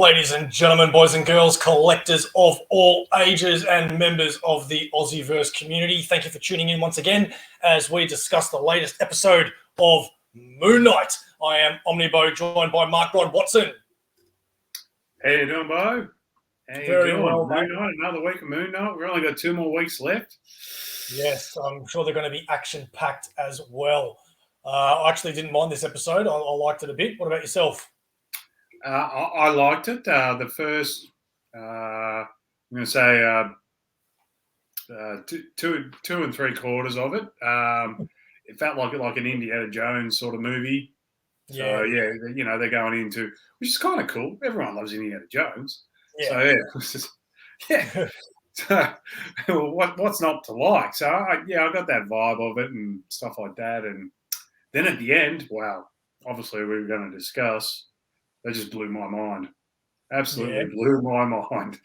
Ladies and gentlemen, boys and girls, collectors of all ages and members of the AussieVerse community, thank you for tuning in once again as we discuss the latest episode of Moon Knight. I am OmniBeau, joined by Mark Grodd Watson. How you doing, Bo? How you Very doing? well, Moon mate. Knight, another week of Moon Knight. We've only got 2 more weeks left. Yes, I'm sure they're going to be action-packed as well. I actually didn't mind this episode. I liked it a bit. What about yourself? I liked it. The first, I'm going to say, two and three quarters of it. It felt like an Indiana Jones sort of movie. So yeah, you know, they're going into, which is kind of cool. Everyone loves Indiana Jones. Yeah. So yeah, So, what's not to like? So I got that vibe of it and stuff like that. And then at the end, wow, obviously we were going to discuss. That just blew my mind. Absolutely blew my mind.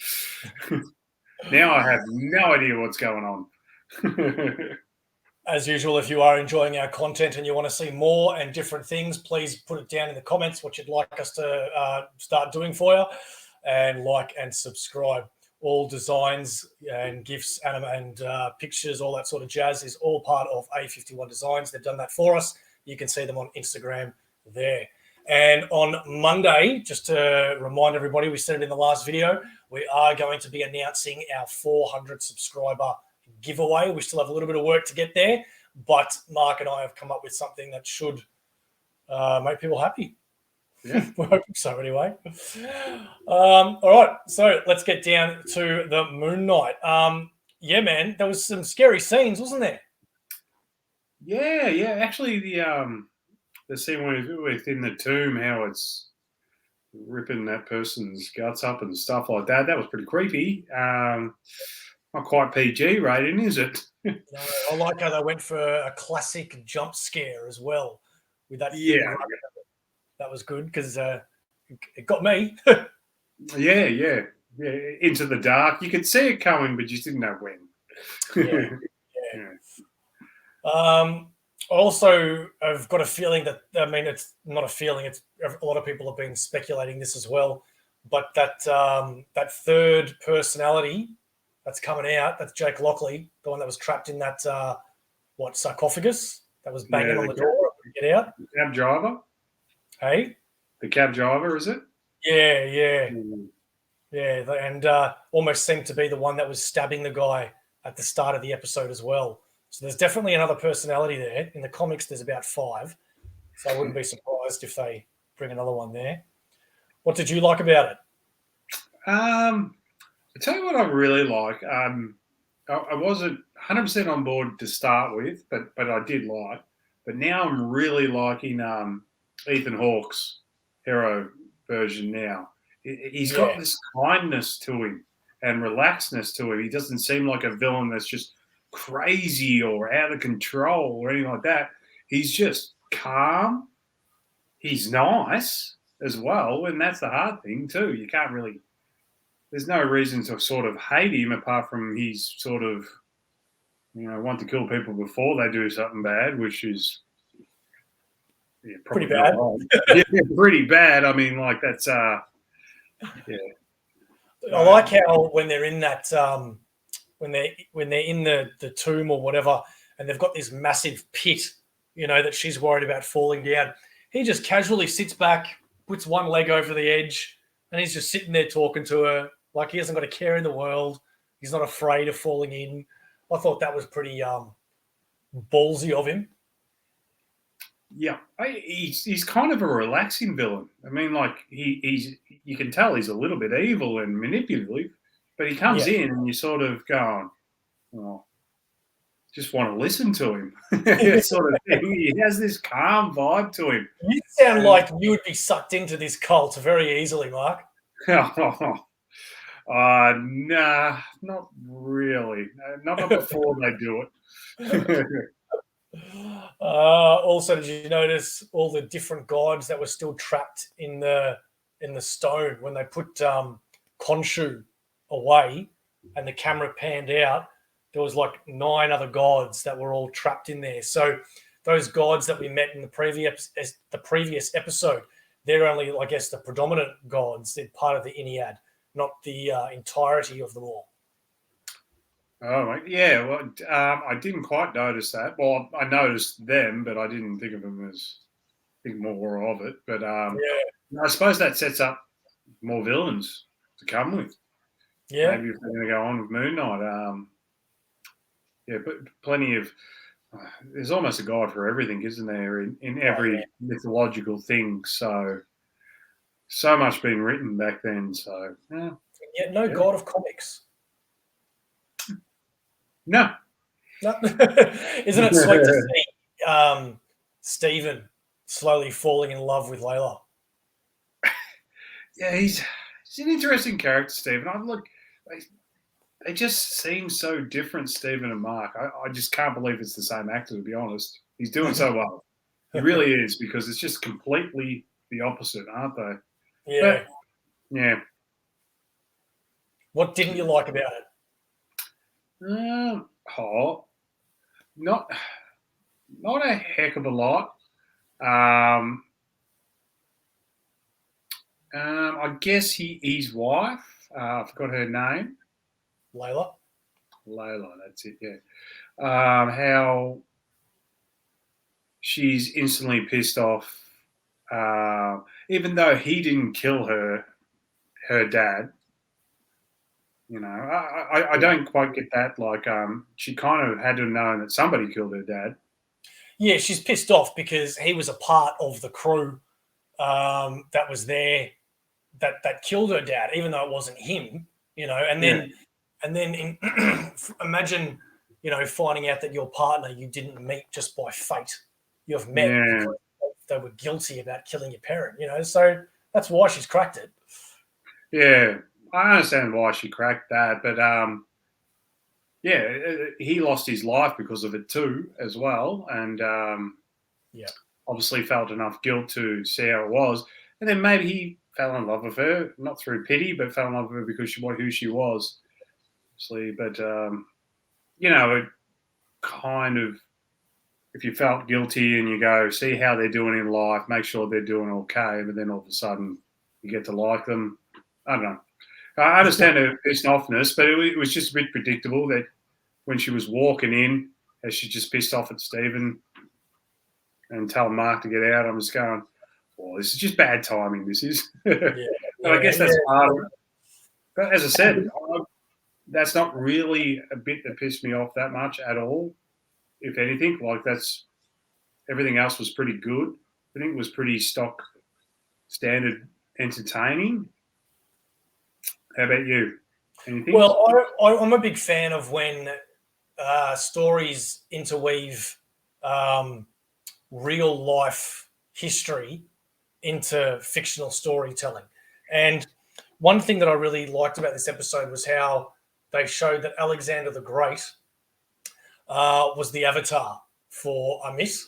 Now I have no idea what's going on. As usual, if you are enjoying our content and you want to see more and different things, please put it down in the comments what you'd like us to start doing for you, and like and subscribe. All designs and GIFs and pictures, all that sort of jazz is all part of A51 Designs. They've done that for us. You can see them on Instagram there. And on Monday, just to remind everybody, we said it in the last video, we are going to be announcing our 400 subscriber giveaway. We still have a little bit of work to get there, but Mark and I have come up with something that should make people happy. Yeah, we're hoping so anyway. All right, so let's get down to the Moon Knight. Yeah, man, there was some scary scenes, wasn't there? Yeah. Actually, the scene within the tomb, how it's ripping that person's guts up and stuff like that, that was pretty creepy. Not quite PG rating, is it? No, I like how they went for a classic jump scare as well with that. Yeah. That was good because it got me. Yeah. Into the dark. You could see it coming, but you just didn't know when. Yeah. Also, I've got a feeling that, I mean, it's not a feeling. It's a lot of people have been speculating this as well. But that third personality that's coming out, that's Jake Lockley, the one that was trapped in that sarcophagus that was banging on the door. Get out. The cab driver. Hey, the cab driver, is it? Yeah. And almost seemed to be the one that was stabbing the guy at the start of the episode as well. So there's definitely another personality there. In the comics, there's about 5. So I wouldn't be surprised if they bring another one there. What did you like about it? I'll tell you what I really like. I wasn't 100% on board to start with, but I did like. But now I'm really liking Ethan Hawke's hero version now. He's got this kindness to him and relaxedness to him. He doesn't seem like a villain that's just crazy or out of control or anything like that. He's just calm. He's nice as well, and that's the hard thing too. You can't really, there's no reason to sort of hate him apart from he's sort of, want to kill people before they do something bad, which is pretty bad. Pretty bad. I mean, like that's I like how when they're in that when they're in the tomb or whatever, and they've got this massive pit, that she's worried about falling down. He just casually sits back, puts one leg over the edge, and he's just sitting there talking to her like he hasn't got a care in the world. He's not afraid of falling in. I thought that was pretty ballsy of him. Yeah, he's kind of a relaxing villain. I mean, like you can tell he's a little bit evil and manipulative, but he comes in and you sort of go, just want to listen to him. Sort of thing. He has this calm vibe to him. You sound like you would be sucked into this cult very easily, Mark. Nah, not really. Not before they do it. Also, did you notice all the different gods that were still trapped in the stone when they put Khonshu away and the camera panned out? There was like 9 other gods that were all trapped in there. So those gods that we met in the previous episode, they're only, I guess, the predominant gods. They're part of the Ennead, not the entirety of them all. Oh, yeah. Well, I didn't quite notice that. Well, I noticed them, but I didn't think of them as think more of it. But I suppose that sets up more villains to come with. Yeah. Maybe if they're going to go on with Moon Knight. Yeah, but plenty of. There's almost a god for everything, isn't there? In every mythological thing. So much been written back then. So yeah, no god of comics. No. Isn't it sweet to see Stephen slowly falling in love with Layla? Yeah, he's an interesting character, Stephen. They just seem so different, Stephen and Mark. I just can't believe it's the same actor, to be honest. He's doing so well. He really is, because it's just completely the opposite, aren't they? Yeah. But, yeah. What didn't you like about it? Not a heck of a lot. I guess his wife, I forgot her name. Layla, that's it, yeah. How she's instantly pissed off, even though he didn't kill her dad. You know, I don't quite get that. Like, she kind of had to have known that somebody killed her dad. Yeah, she's pissed off because he was a part of the crew that was there that killed her dad, even though it wasn't him. You know, and then imagine, you know, finding out that your partner you didn't meet just by fate. You've met because they were guilty about killing your parent. You know, so that's why she's cracked it. Yeah, I understand why she cracked that, but he lost his life because of it too, as well, and obviously felt enough guilt to see how it was, and then maybe he fell in love with her, not through pity, but fell in love with her because who she was, obviously. But you know, it kind of, if you felt guilty and you go see how they're doing in life, make sure they're doing okay, but then all of a sudden you get to like them. I don't know. I understand her softness, but it was just a bit predictable that when she was walking in, as she just pissed off at Stephen and telling Mark to get out, I'm just going, well, this is just bad timing, this is. But I guess that's part of it. But as I said, that's not really a bit that pissed me off that much at all. If anything, like, that's everything else was pretty good. I think it was pretty stock standard entertaining. How about you? Anything? Well, I'm a big fan of when stories interweave real life history into fictional storytelling. And one thing that I really liked about this episode was how they showed that Alexander the Great was the avatar for Amit.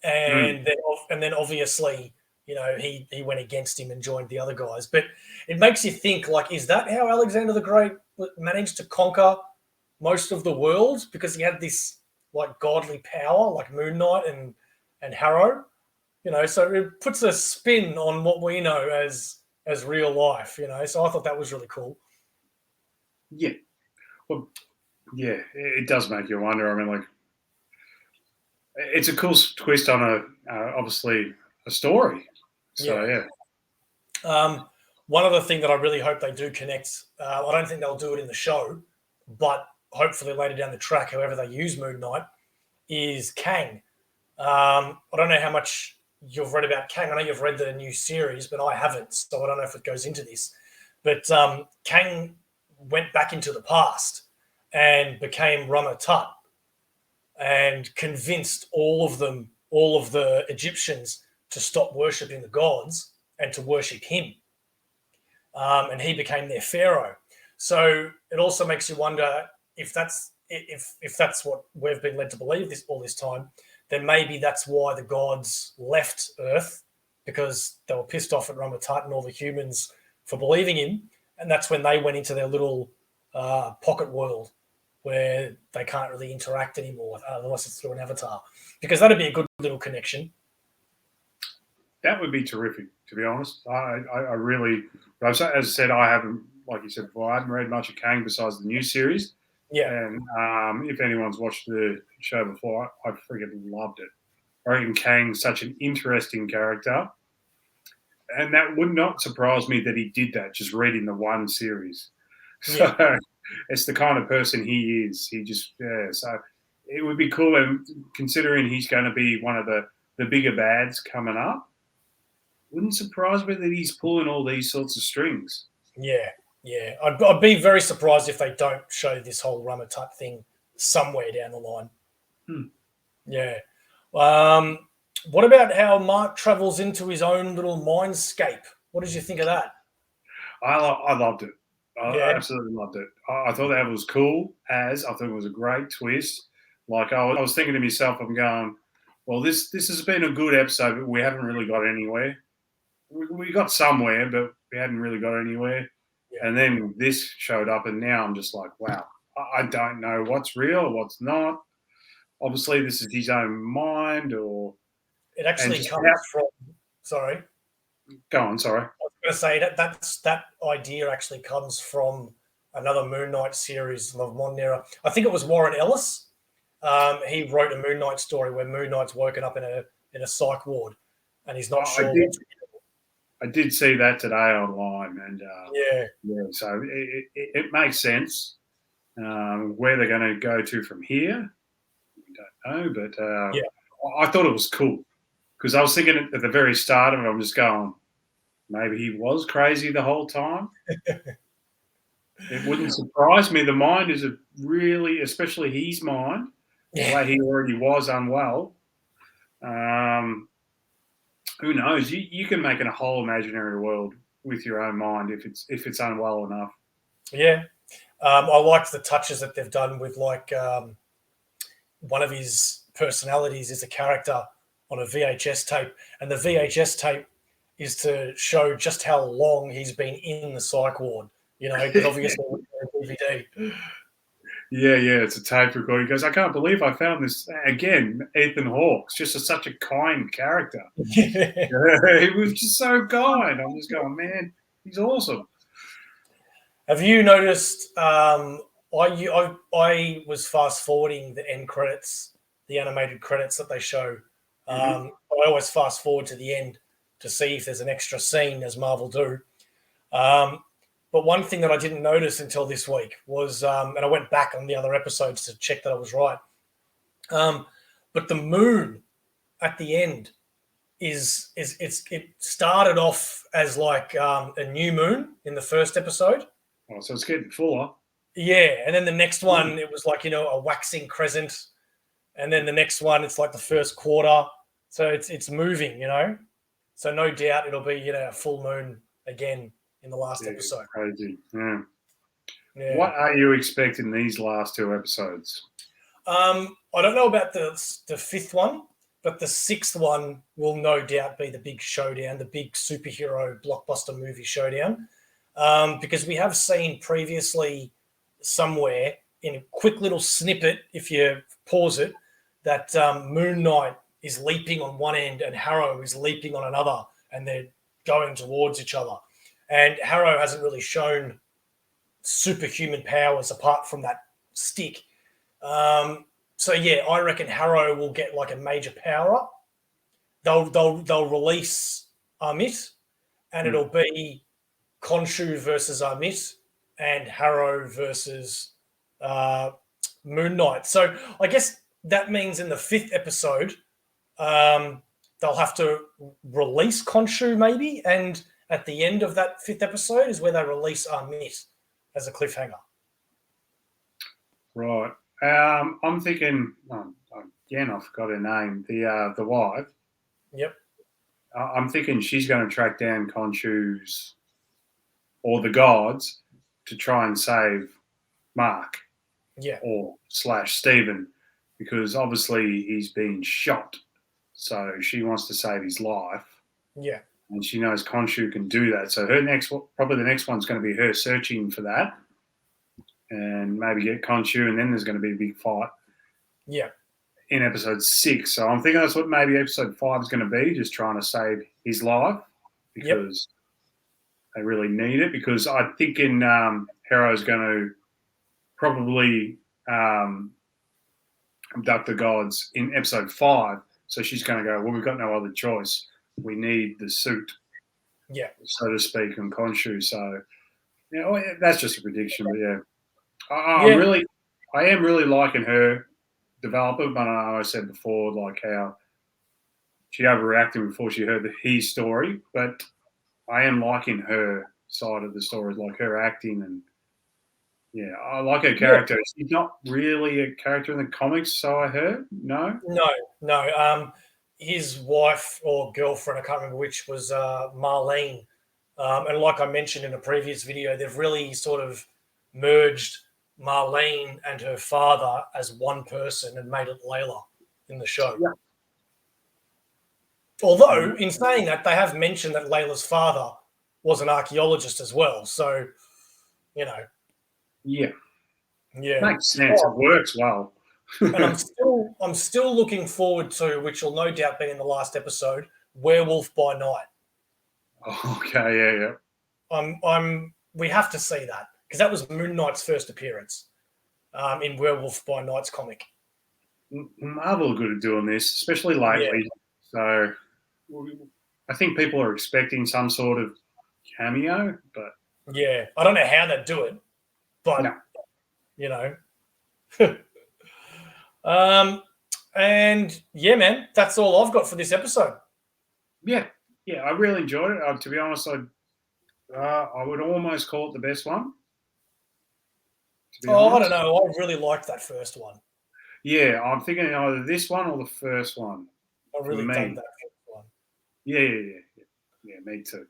And then obviously, you know, he went against him and joined the other guys. But it makes you think, like, is that how Alexander the Great managed to conquer most of the world? Because he had this, like, godly power, like Moon Knight and Harrow, you know. So it puts a spin on what we know as real life, you know. So I thought that was really cool. Yeah. Well, yeah, it does make you wonder. I mean, like, it's a cool twist on obviously a story. So yeah. One other thing that I really hope they do connect, I don't think they'll do it in the show, but hopefully later down the track, however they use Moon Knight, is Kang. I don't know how much you've read about Kang. I know you've read the new series, but I haven't, so I don't know if it goes into this. But Kang went back into the past and became Rama Tut and convinced all of the Egyptians to stop worshipping the gods and to worship him. And he became their pharaoh. So it also makes you wonder if that's what we've been led to believe all this time, then maybe that's why the gods left Earth, because they were pissed off at Rama Tut and all the humans for believing him, and that's when they went into their little pocket world where they can't really interact anymore unless it's through an avatar, because that'd be a good little connection. That would be terrific, to be honest. I really, as I said, I haven't, like you said before, I haven't read much of Kang besides the new series. Yeah. And if anyone's watched the show before, I freaking loved it. I reckon Kang's such an interesting character. And that would not surprise me that he did that, just reading the one series. So it's the kind of person he is. He just, so it would be cool. And considering he's going to be one of the bigger bads coming up, wouldn't surprise me that he's pulling all these sorts of strings. Yeah. I'd be very surprised if they don't show this whole Ramatut thing somewhere down the line. Yeah. What about how Mark travels into his own little mindscape? What did you think of that? I loved it. I absolutely loved it. I thought that was cool. I thought it was a great twist. Like I was thinking to myself, I'm going, well, this has been a good episode, but we haven't really got anywhere. We got somewhere, but we hadn't really got anywhere. Yeah. And then this showed up, and now I'm just like, wow, I don't know what's real, what's not. Obviously, this is his own mind, or it actually comes from. Sorry. Go on. Sorry. I was going to say that idea actually comes from another Moon Knight series of modern era. I think it was Warren Ellis. He wrote a Moon Knight story where Moon Knight's woken up in a psych ward, and he's not sure. I did see that today online, and so it makes sense. Where they're going to go to from here, we don't know. But I thought it was cool because I was thinking at the very start of it, I'm just going, maybe he was crazy the whole time. It wouldn't surprise me. The mind is really, especially his mind, the way he already was unwell. Who knows? You can make a whole imaginary world with your own mind if it's unwell enough. Yeah, I liked the touches that they've done with like one of his personalities is a character on a VHS tape, and the VHS tape is to show just how long he's been in the psych ward. You know, because obviously DVD. Yeah, it's a tape recording. He goes, I can't believe I found this again. Ethan Hawke's just such a kind character. He was just so kind. I'm just going, man, he's awesome. Have you noticed? I was fast forwarding the end credits, the animated credits that they show. I always fast forward to the end to see if there's an extra scene, as Marvel do. But one thing that I didn't notice until this week was, and I went back on the other episodes to check that I was right. But the moon at the end it started off as like a new moon in the first episode. Oh, so it's getting fuller. Yeah, and then the next one it was like a waxing crescent, and then the next one it's like the first quarter. So it's moving, So no doubt it'll be a full moon again in the last episode. Crazy. Yeah. What are you expecting these last two episodes? I don't know about the fifth one, but the sixth one will no doubt be the big showdown, the big superhero blockbuster movie showdown. Because we have seen previously somewhere in a quick little snippet, if you pause it, that Moon Knight is leaping on one end and Harrow is leaping on another, and they're going towards each other. And Harrow hasn't really shown superhuman powers apart from that stick. So I reckon Harrow will get like a major power up. They'll release Amit, and it'll be Khonshu versus Amit and Harrow versus Moon Knight. So I guess that means in the fifth episode, they'll have to release Khonshu maybe, and at the end of that fifth episode is where they release Amit as a cliffhanger. Right. I'm thinking, again, I forgot her name, the wife. Yep. I'm thinking she's going to track down Khonshu's or the gods to try and save Mark. Yeah. Or / Stephen, because obviously he's been shot. So she wants to save his life. Yeah. And she knows Khonshu can do that. So probably the next one's going to be her searching for that and maybe get Khonshu, and then there's going to be a big fight. Yeah. in episode 6. So I'm thinking that's what maybe episode 5 is going to be, just trying to save his life because they really need it. Because I think Hero's going to probably abduct the gods in episode 5. So she's going to go, well, we've got no other choice. We need the suit, so to speak, on Khonshu. So, that's just a prediction. But, I am really liking her development. But I said before, like how she overreacted before she heard his story. But I am liking her side of the story, like her acting and I like her character. She's not really a character in the comics, so I heard. No. His wife or girlfriend, I can't remember which, was Marlene. And like I mentioned in a previous video, they've really sort of merged Marlene and her father as one person and made it Layla in the show. Yeah. Although, in saying that, they have mentioned that Layla's father was an archaeologist as well. So, Yeah. Yeah. Makes sense. It works well. And I'm still looking forward to, which will no doubt be in the last episode, Werewolf by Night. Okay, We have to see that because that was Moon Knight's first appearance in Werewolf by Night's comic. Marvel are good at doing this, especially lately. So I think people are expecting some sort of cameo, but I don't know how they do it, but and man, that's all I've got for this episode. I really enjoyed it. To be honest, I would almost call it the best one. I don't know. I really liked that first one. Yeah, I'm thinking either this one or the first one. I really dug that first one. Yeah, me too.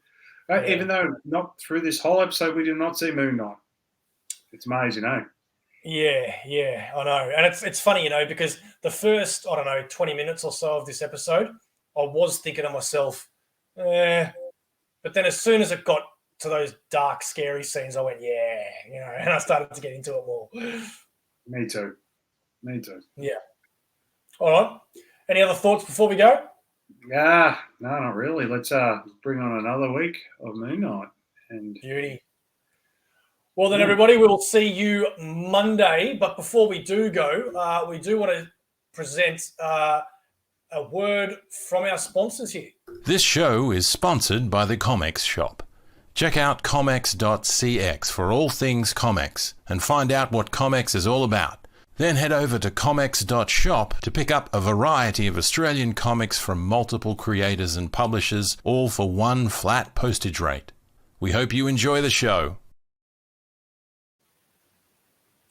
Even though not through this whole episode we did not see Moon Knight. It's amazing, eh? Yeah, I know. And it's funny, because the first, 20 minutes or so of this episode, I was thinking to myself, but then as soon as it got to those dark, scary scenes, I went, and I started to get into it more. Me too. Yeah. All right. Any other thoughts before we go? No, not really. Let's bring on another week of Moon Knight. And beauty. Well, then, everybody, we will see you Monday. But before we do go, we do want to present a word from our sponsors here. This show is sponsored by the Comx shop. Check out comx.cx for all things Comx and find out what Comx is all about. Then head over to comx.shop to pick up a variety of Australian comics from multiple creators and publishers, all for one flat postage rate. We hope you enjoy the show.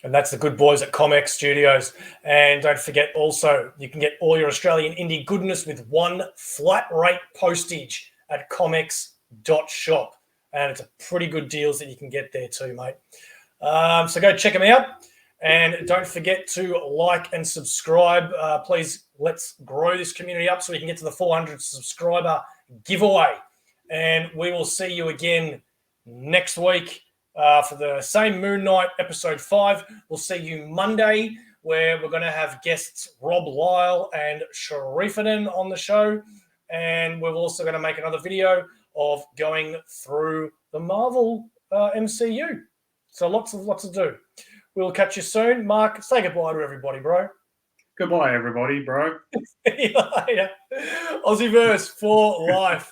And that's the good boys at Comx Studios. And don't forget also, you can get all your Australian indie goodness with one flat rate postage at comx.shop. And it's a pretty good deals that you can get there too, mate. So go check them out. And don't forget to like and subscribe. Please, let's grow this community up so we can get to the 400 subscriber giveaway. And we will see you again next week. For the same Moon Knight episode 5. We'll see you Monday, where we're going to have guests Rob Lyle and Sharifaden on the show. And we're also going to make another video of going through the Marvel MCU. So lots to do. We'll catch you soon. Mark, say goodbye to everybody, bro. Goodbye, everybody, bro. See you later. AussieVerse for life.